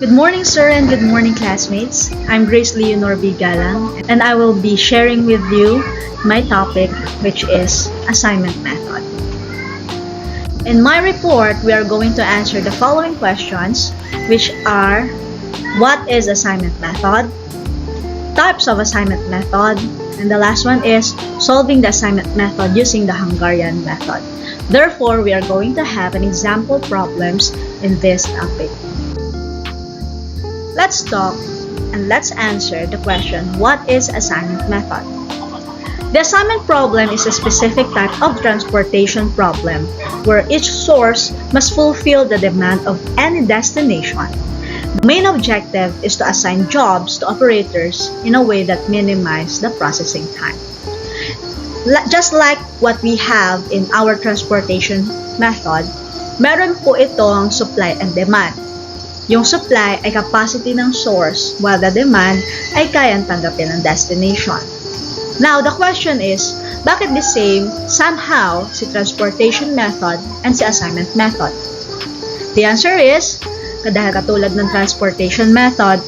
Good morning, sir, and good morning, classmates. I'm Grace Leonor B. Galang, and I will be sharing with you my topic, which is assignment method. In my report, we are going to answer the following questions, which are: what is assignment method? Types of assignment method, and the last one is solving the assignment method using the Hungarian method. Therefore, we are going to have an example problems in this topic. Let's talk and let's answer the question, what is assignment method? The assignment problem is a specific type of transportation problem where each source must fulfill the demand of any destination. The main objective is to assign jobs to operators in a way that minimizes the processing time. Just like what we have in our transportation method, meron po itong supply and demand. Yung supply ay capacity ng source, while the demand ay kayang tanggapin ng destination. Now, the question is, bakit the same somehow si transportation method and si assignment method? The answer is, dahil katulad ng transportation method,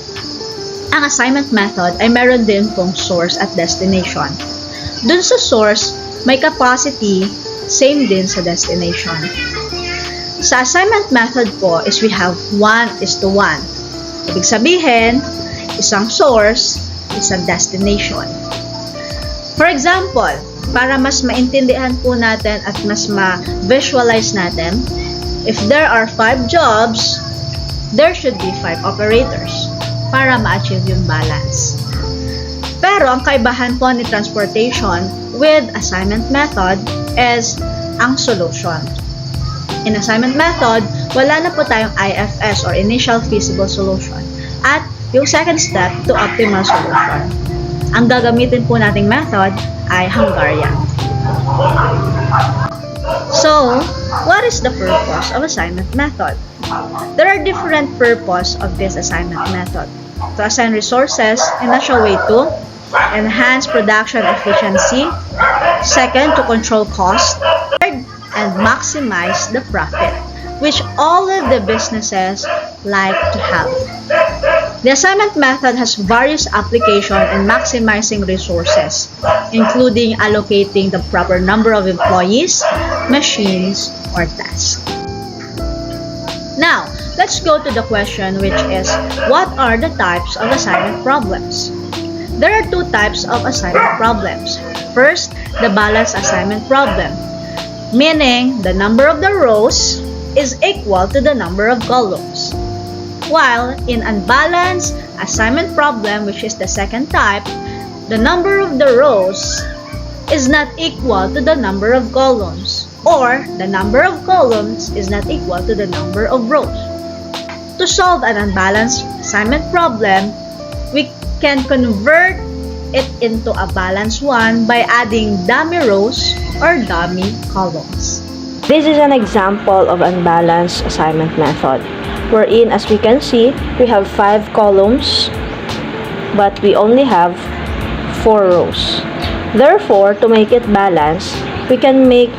ang assignment method ay meron din pong source at destination. Dun sa source, may capacity, same din sa destination. Sa assignment method po is we have 1:1. Ibig sabihin, isang source, isang destination. For example, para mas maintindihan po natin at mas ma-visualize natin, if there are 5 jobs, there should be 5 operators para ma-achieve yung balance. Pero ang kaibahan po ni transportation with assignment method is ang solution. In assignment method, wala na po tayong IFS or initial feasible solution at yung second step to optimal solution. Ang gagamitin po nating method ay Hungarian. So, what is the purpose of assignment method? There are different purposes of this assignment method. To assign resources in such a way to enhance production efficiency, second, to control cost, third, and maximize the profit, which all of the businesses like to have. The assignment method has various applications in maximizing resources, including allocating the proper number of employees, machines, or tasks. Now, let's go to the question, which is, what are the types of assignment problems? There are 2 types of assignment problems. First, the balanced assignment problem, meaning the number of the rows is equal to the number of columns. While in unbalanced assignment problem, which is the second type, the number of the rows is not equal to the number of columns, or the number of columns is not equal to the number of rows. To solve an unbalanced assignment problem, we can convert it into a balanced one by adding dummy rows or dummy columns. This is an example of unbalanced assignment method, wherein, as we can see, we have 5 columns, but we only have 4 rows. Therefore, to make it balanced, we can make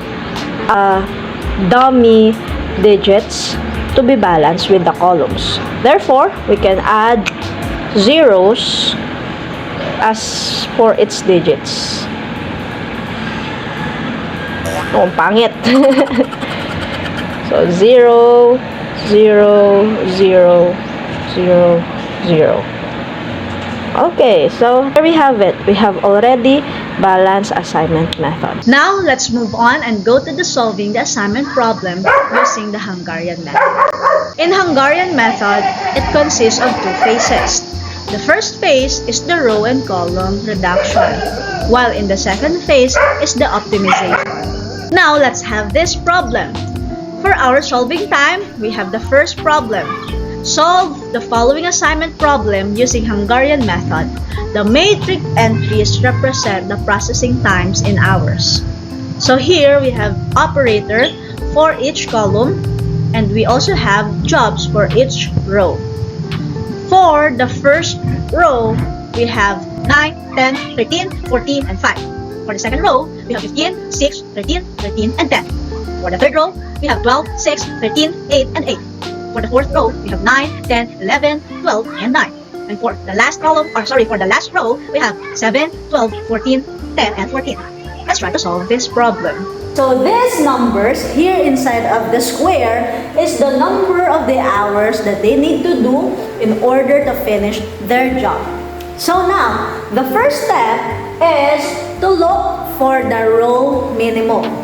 dummy digits to be balanced with the columns. Therefore, we can add zeros as for its digits. Oh, pangit. So, 0, 0, 0, 0, 0. Okay, so here we have it. We have already balanced assignment method. Now, let's move on and go to the solving the assignment problem using the Hungarian method. In Hungarian method, it consists of 2 phases. The first phase is the row and column reduction, while in the second phase is the optimization. Now, let's have this problem. For our solving time, we have the first problem. Solve the following assignment problem using Hungarian method. The matrix entries represent the processing times in hours. So here we have operator for each column, and we also have jobs for each row. For the first row, we have 9, 10, 13, 14, and 5. For the second row, we have 15, 6, 13, 13, and 10. For the third row, we have 12, 6, 13, 8, and 8. For the fourth row, we have 9, 10, 11, 12, and 9. And for the last column, or sorry, for the last row, we have 7, 12, 14, 10, and 14. Let's try to solve this problem. So these numbers here inside of the square is the number of the hours that they need to do in order to finish their job. So now, the first step is to look for the row minimum.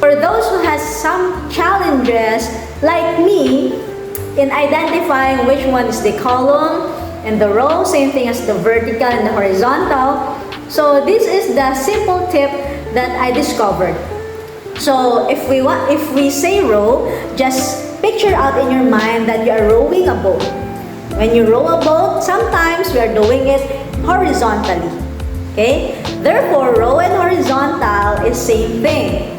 For those who has some challenges like me in identifying which one is the column and the row, same thing as the vertical and the horizontal. So this is the simple tip that I discovered. So if we say row, just picture out in your mind that you are rowing a boat. When you row a boat, sometimes we are doing it horizontally. Okay? Therefore, row and horizontal is same thing.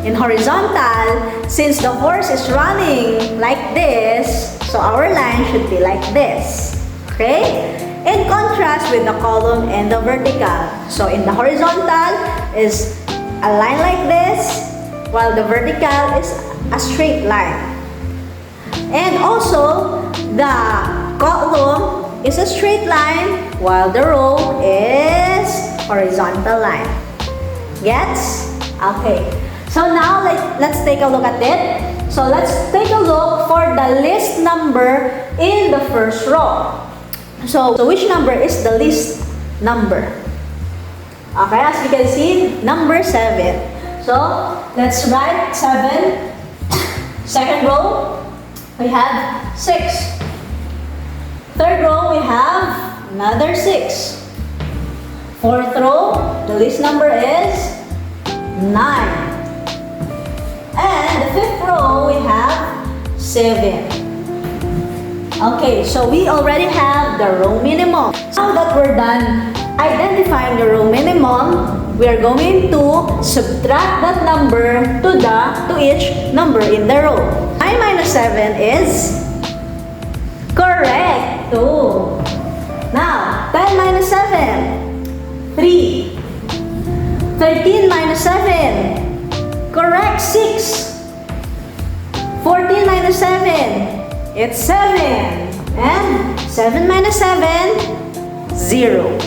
In horizontal, since the horse is running like this, so our line should be like this. Okay? In contrast with the column and the vertical. So in the horizontal is a line like this, while the vertical is a straight line. And also, the column is a straight line, while the row is horizontal line. Gets? Okay. So now let's take a look at it. So let's take a look for the least number in the first row. So which number is the least number? Okay, as you can see, number 7. So let's write 7. Second row, we have 6. Third row, we have another 6. Fourth row, the least number is 9. And the fifth row, we have 7. Okay, so we already have the row minimum. Now that we're done identifying the row minimum, we are going to subtract that number to each number in the row. 9 minus 7 is correct, 2. Now, 10 minus 7, 3. 13 minus 7, correct, 6. 14 minus 7, it's 7. And 7 minus 7, 0.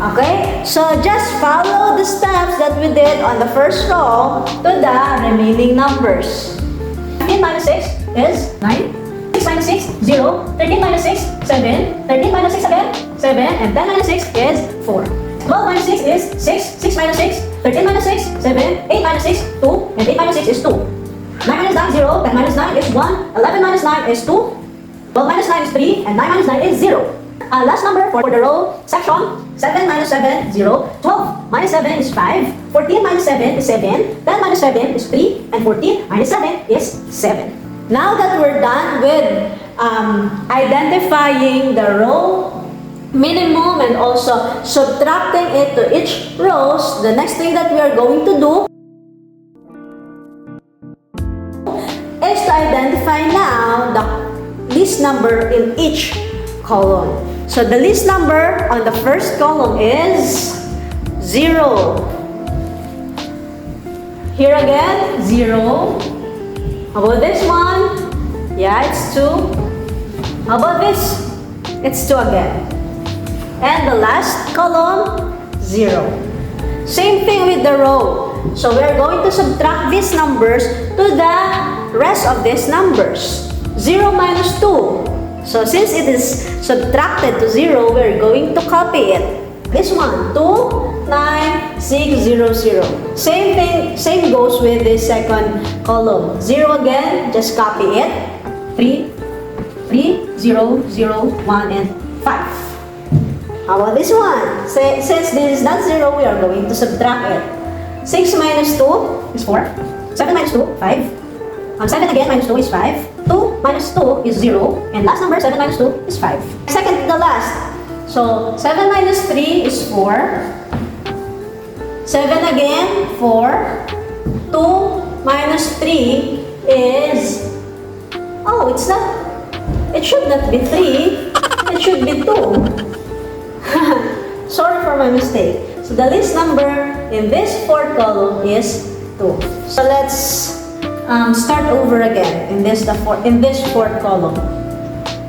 Okay? So just follow the steps that we did on the first row to the remaining numbers. 13 minus 6 is 9. 6 minus 6, 0. 13 minus 6, 7. 13 minus 6 again, 7. And 10 minus 6 is 4. 12 minus 6 is 6. 6 minus 6, 13 minus 6, 7. 8 minus 6, 2. And 8 minus 6 is 2. 9 minus 9, 0. 10 minus 9 is 1. 11 minus 9 is 2. 12 minus 9 is 3. And 9 minus 9 is 0. Last number for the row section, 7 minus 7, 0. 12 minus 7 is 5. 14 minus 7 is 7. 10 minus 7 is 3. And 14 minus 7 is 7. Now that we're done with identifying the row minimum and also subtracting it to each rows, the next thing that we are going to do is to identify now the least number in each column. So the least number on the first column is 0. Here again, 0. How about this one? Yeah, it's 2. How about this? It's 2 again. And the last column, 0. Same thing with the row. So we are going to subtract these numbers to the rest of these numbers. 0 minus 2. So since it is subtracted to 0, we are going to copy it. This one, 2, 9, 6, 0, 0. Same thing, same goes with the second column. 0 again, just copy it. 3, 3, 0, 0, 1, and 5. How about this one? Since this is not 0, we are going to subtract it. 6 minus 2 is 4. 7 minus 2, 5. 7 again minus 2 is 5. 2 minus 2 is 0. And last number, 7 minus 2 is 5. Second to the last. So, 7 minus 3 is 4. 7 again, 4. 2 minus 3 is... Oh, it's not... It should not be 3. It should be 2. Sorry for my mistake. So, the least number in this fourth column is 2. So, let's start over again in this fourth column.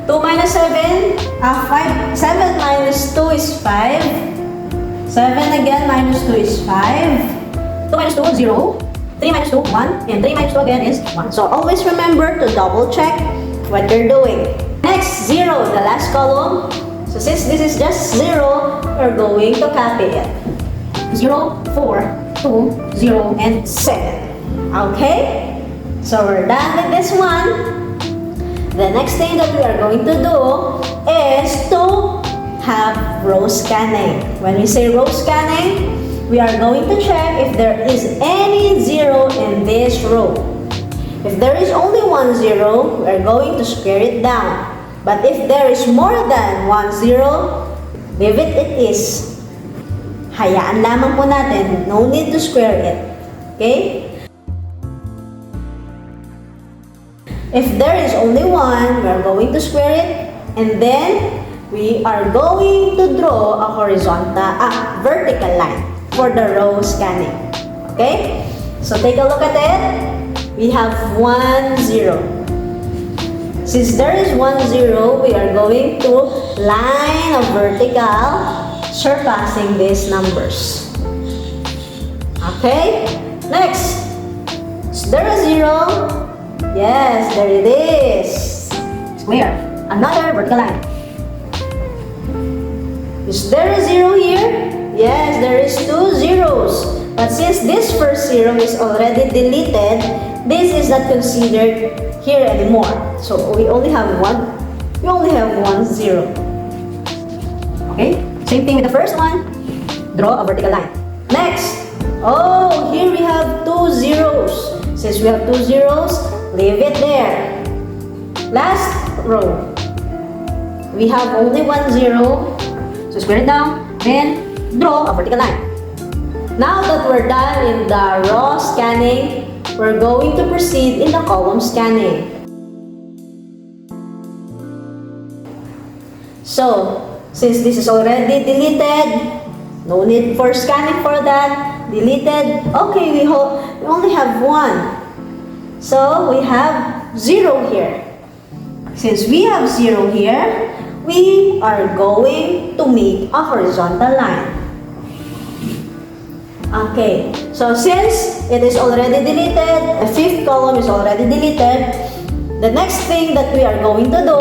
2 minus 7, 5, 7 minus 2 is 5. 7 again minus 2 is 5. 2 minus 2, 0. 3 minus 2, 1. And 3 minus 2 again is 1. So always remember to double check what you're doing. Next, 0, the last column. So since this is just 0, we're going to copy it. 0, 4, 2, 0, and 7. Okay? So we're done with this one. The next thing that we are going to do is to have row scanning. When we say row scanning, we are going to check if there is any 0 in this row. If there is only 1 0, we are going to square it down. But if there is more than 1 0, leave it is. Hayaan lamang po natin. No need to square it. Okay? If there is only 1, we are going to square it. And then, we are going to draw a vertical line for the row scanning. Okay? So, take a look at it. We have 1 0. Since there is 1 0, we are going to line a vertical surpassing these numbers. Okay? Next, is there a 0? Yes, there it is. Square. Another vertical line. Is there a 0 here? Yes, there is 2 zeros. But since this first 0 is already deleted, this is not considered here anymore. So we only have 1 0. Okay? Same thing with the first one. Draw a vertical line. Next. Oh, here we have 2 zeros. Since we have 2 zeros, leave it there. Last row. We have only 1 0. So square it down. Then draw a vertical line. Now that we're done in the row scanning, we're going to proceed in the column scanning. So, since this is already deleted, no need for scanning for that. Deleted. Okay, we only have 1. So, we have 0 here. Since we have 0 here, we are going to make a horizontal line. Okay, so since it is already deleted, the 5th column is already deleted, the next thing that we are going to do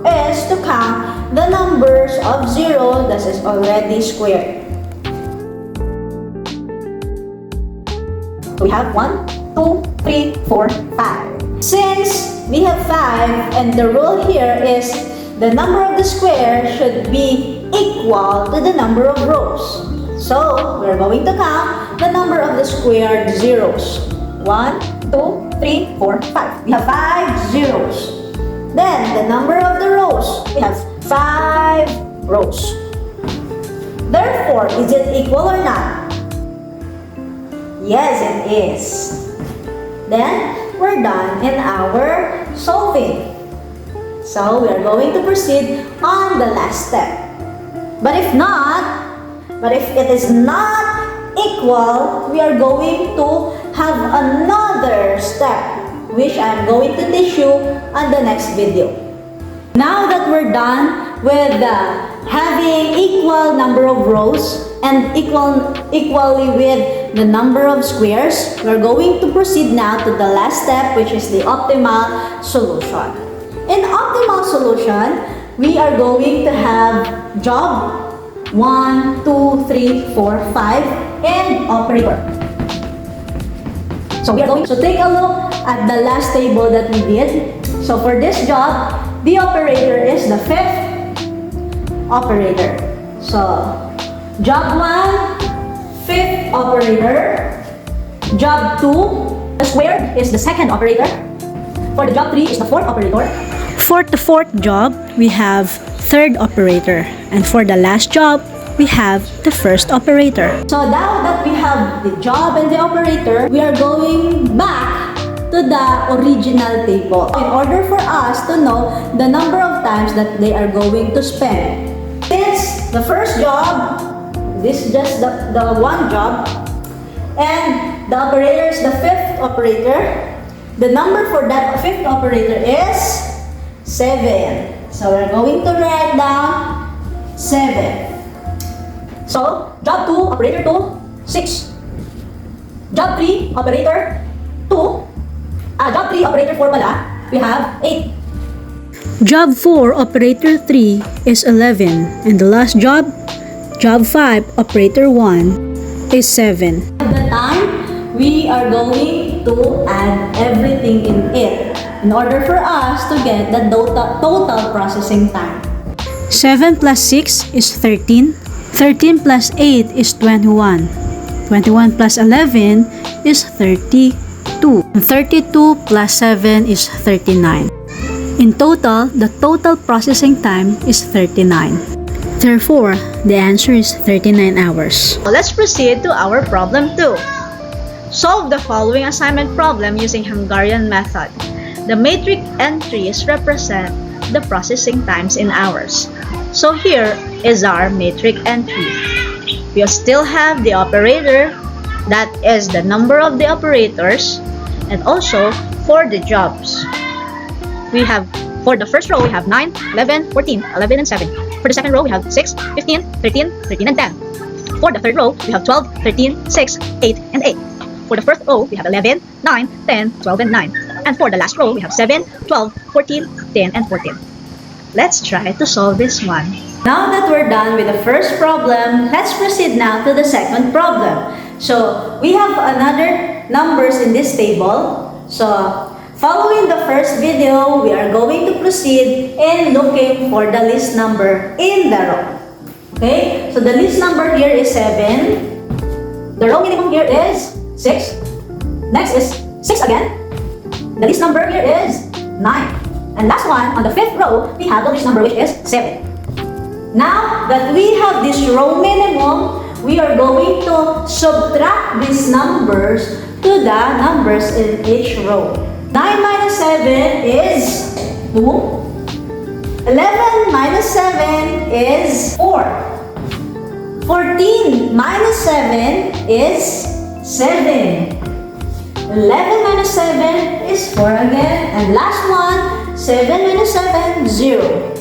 is to count the numbers of 0 that is already squared. We have 1, 2, 3, 4, 5. Since we have 5 and the rule here is the number of the square should be equal to the number of rows. So, we're going to count the number of the squared zeros. 1, 2, 3, 4, 5. We have 5 zeros. Then, the number of the rows. We have 5 rows. Therefore, is it equal or not? Yes, it is. Then, we're done in our solving. So, we are going to proceed on the last step. But if it is not equal, we are going to have another step, which I am going to teach you on the next video. Now that we're done with having equal number of rows and equally with the number of squares, we're going to proceed now to the last step, which is the optimal solution. In optimal solution, we are going to have job 1, 2, 3, 4, 5, and operator. So we are going to take a look at the last table that we did. So for this job, the operator is the 5th operator. So job 1, 5th operator. Job 2, the squared is the 2nd operator. For the job 3 is the 4th operator. For the 4th job, we have 3rd operator. And for the last job, we have the 1st operator. So now that we have the job and the operator, we are going back to the original table in order for us to know the number of times that they are going to spend. Since the first job, this is just the one job, and the operator is the 5th operator, The number for that fifth operator is 7. So we're going to write down 7. So, job 2, operator 2, 6. Job 3, operator 2. Job 3, operator 4 pala, we have 8. Job 4, operator 3 is 11. And the last job, job 5, operator 1 is 7. At the time, we are going to add everything in it in order for us to get the total processing time. 7 plus 6 is 13. 13 plus 8 is 21. 21 plus 11 is 32. 32 plus 7 is 39. In total, the total processing time is 39. Therefore, the answer is 39 hours. Let's proceed to our problem 2. Solve the following assignment problem using Hungarian method. The matrix entries represent the processing times in hours. So here is our matrix entry. We still have the operator, that is the number of the operators, and also for the jobs. We have, for the first row, we have 9, 11, 14, 11, and 7. For the second row, we have 6, 15, 13, 13, and 10. For the third row, we have 12, 13, 6, 8, and 8. For the fourth row, we have 11, 9, 10, 12, and 9. And for the last row, we have 7, 12, 14, 10, and 14. Let's try to solve this one. Now that we're done with the first problem, let's proceed now to the second problem. So, we have another numbers in this table. So, following the first video, we are going to proceed in looking for the list number in the row. Okay? So, the list number here is 7. The row minimum here is 6. Next is 6 again. The list number here is 9. And last one, on the fifth row, we have the list number which is 7. Now that we have this row minimum, we are going to subtract these numbers to the numbers in each row. 9 minus 7 is 2. 11 minus 7 is 4. 14 minus 7 is 7. 11 minus 7 is 4 again. And last one, 7 minus 7, 0.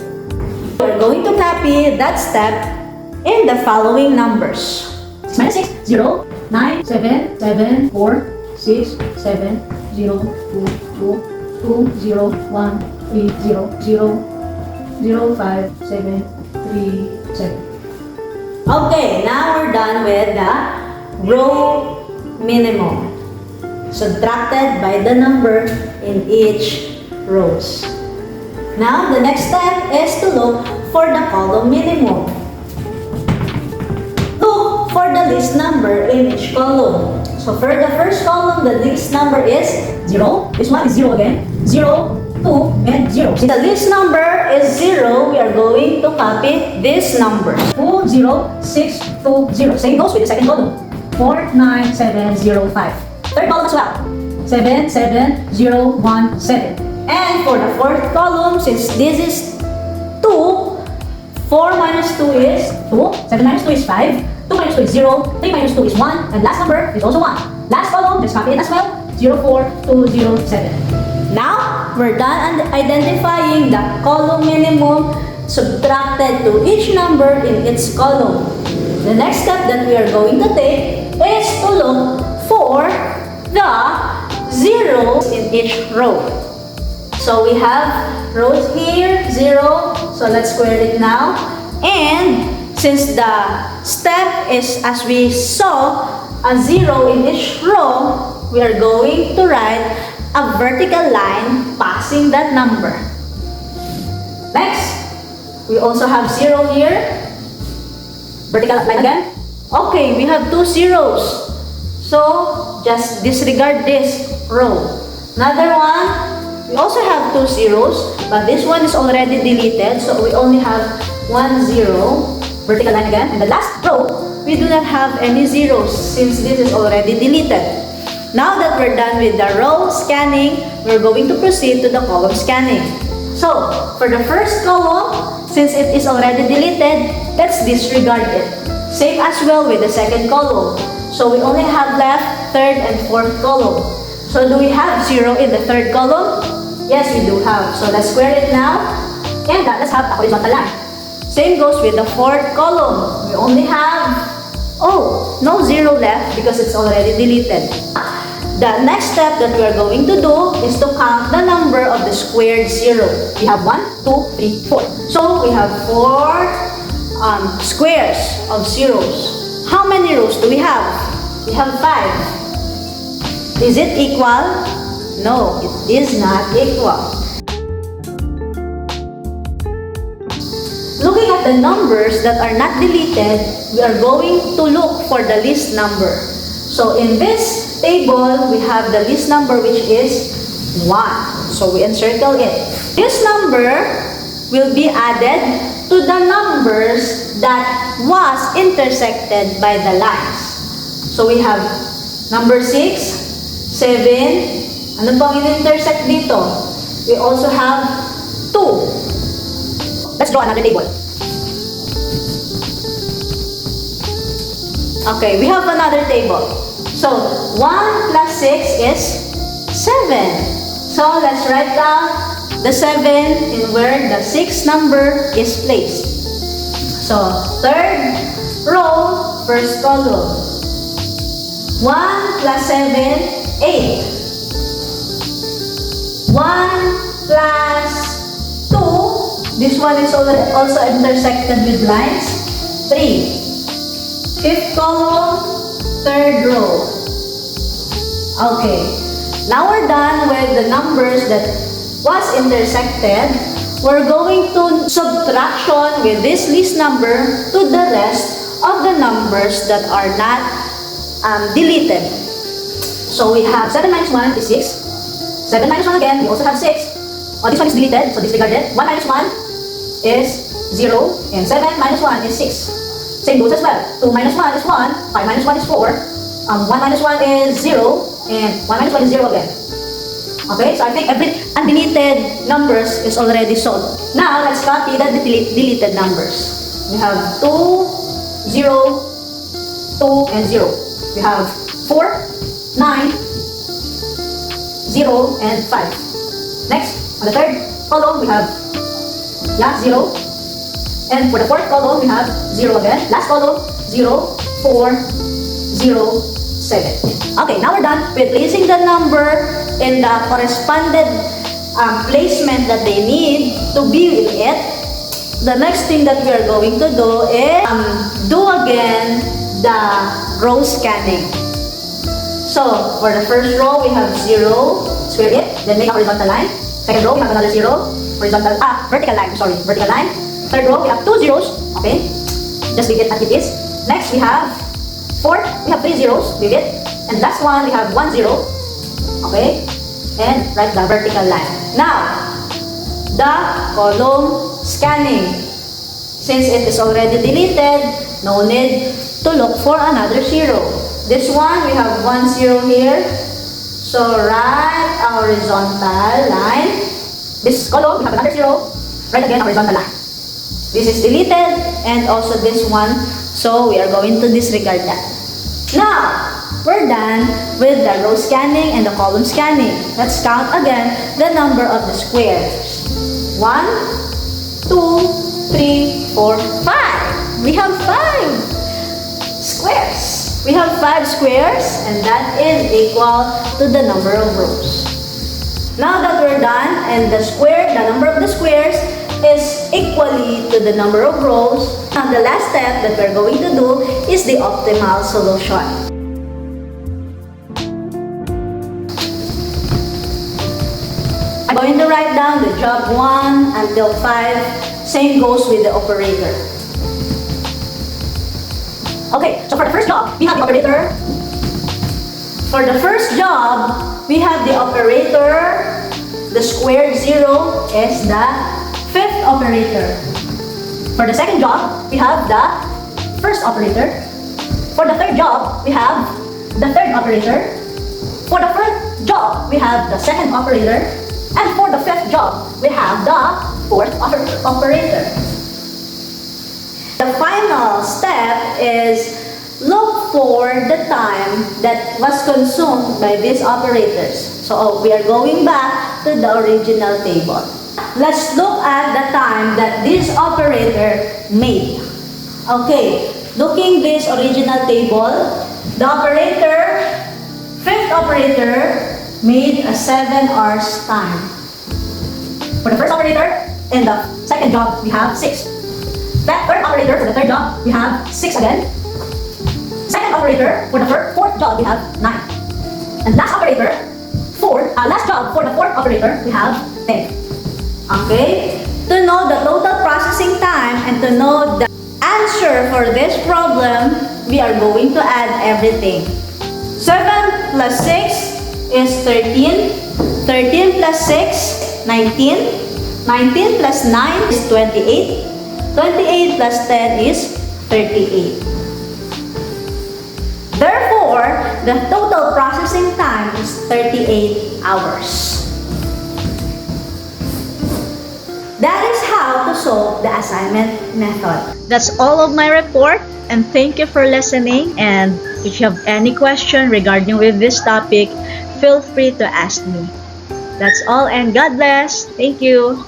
We're going to copy that step in the following numbers. 6 minus 6, 0. 9, 7, 7, 4, 6, 7, 0, 2, 2, 2, 0, 1, 3, 0, 0, 0, 5, 7, 3, 7. Okay, now we're done with the row minimum, subtracted by the number in each rows. Now, the next step is to look for the column minimum. Look for the list number in each column. So, for the first column, the list number is 0. This one is 0 again. 0, 2, and 0. Since the list number is 0, we are going to copy this number. 2, 0, 6, 2, 0. Same goes with the second column. 4, 9, 7, 0, 5. Third column as well. 7, 7, 0, 1, 7. And for the fourth column, since this is 2, 4 minus 2 is 2, 7 minus 2 is 5, 2 minus 2 is 0, 3 minus 2 is 1, and last number is also 1. Last column, let's copy it as well, 0, 4, 2, 0, 7. Now, we're done identifying the column minimum subtracted to each number in its column. The next step that we are going to take is to look for the zeros in each row. So we have rows here, 0. So let's square it now. And since the step is, as we saw, a 0 in each row, we are going to write a vertical line passing that number. Next, we also have 0 here. Vertical line again. Okay, we have 2 zeros. So just disregard this row. Another one. We also have 2 zeros, but this one is already deleted, so we only have 1 0. Vertical line again. And the last row, we do not have any zeros since this is already deleted. Now that we're done with the row scanning, we're going to proceed to the column scanning. So, for the first column, since it is already deleted, let's disregard it. Same as well with the second column. So, we only have left third and fourth column. So do we have 0 in the third column? Yes, we do have. So let's square it now. And let's have a horizontal line. Same goes with the fourth column. We only have, no 0 left because it's already deleted. The next step that we are going to do is to count the number of the squared 0. We have 1, 2, 3, 4. So we have 4 squares of zeros. How many rows do we have? We have 5. Is it equal? No, it is not equal. Looking at the numbers that are not deleted, we are going to look for the least number. So in this table, we have the least number, which is 1. So we encircle it. This number will be added to the numbers that was intersected by the lines. So we have number 6, 7. Ano pang in-intersect dito? We also have 2. Let's draw another table. Okay, we have another table. So, 1 plus 6 is 7. So, let's write down the 7 in where the 6 number is placed. So, third row, first column. 1 plus 7, 8. 1 plus 2, this one is also intersected with lines, 3. Fifth column, third row. Okay, now we're done with the numbers that was intersected. We're going to subtraction with this least number to the rest of the numbers that are not deleted. So we have 7 minus 1 is 6. 7 minus 1 again, we also have 6. This one is deleted, so disregard it. 1 minus 1 is 0, and 7 minus 1 is 6. Same goes as well. 2 minus 1 is 1, 5 minus 1 is 4, 1 minus 1 is 0, and 1 minus 1 is 0 again. Okay, so I think every undeleted numbers is already solved. Now, let's copy the deleted numbers. We have 2, 0, 2, and 0. We have 4, 9, 0, and 5. Next, on the third column, we have 0. And for the fourth column, we have 0 again. Last column, 0, 4, 0, 7. Okay, now we're done with placing the number in the corresponded placement that they need to be in it. The next thing that we are going to do is do again the row scanning. So, for the first row, we have 0, square it, then make a horizontal line. Second row, we have another 0, vertical line, vertical line. Third row, we have 2 zeros, okay? Just leave it as it is. Next, we have 4, we have 3 zeros, leave it. And last one, we have 1 0, okay? And write the vertical line. Now, the column scanning. Since it is already deleted, no need to look for another 0. This one, we have 1 0 here. So, write a horizontal line. This column, we have another 0. Write again a horizontal line. This is deleted, and also this one, so we are going to disregard that. Now, we're done with the row scanning and the column scanning. Let's count again the number of the squares. 1, 2, 3, 4, 5. We have 5 squares. We have 5 squares, and that is equal to the number of rows. Now that we're done, and the number of the squares is equally to the number of rows, now the last step that we're going to do is the optimal solution. I'm going to write down the job 1 until 5. Same goes with the operator. Okay, so for the first job, we have the operator. For the first job, we have the operator. The squared 0 is the fifth operator. For the second job, we have the first operator. For the third job, we have the third operator. For the fourth job, we have the second operator. And for the fifth job, we have the fourth operator. The final step is look for the time that was consumed by these operators. So we are going back to the original table. Let's look at the time that this operator made. Okay, looking this original table, the operator, fifth operator, made a 7 hours time. For the first operator, in the second job, we have 6. That third operator, for the third job, we have 6 again. Second operator, for the fourth job, we have 9. And last operator, last job for the fourth operator, we have 10. Okay? To know the total processing time and to know the answer for this problem, we are going to add everything. 7 plus 6 is 13. 13 plus 6, 19. 19 plus 9 is 28. 28 plus 10 is 38. Therefore, the total processing time is 38 hours. That is how to solve the assignment method. That's all of my report, and thank you for listening. And if you have any question regarding with this topic, feel free to ask me. That's all, and God bless. Thank you.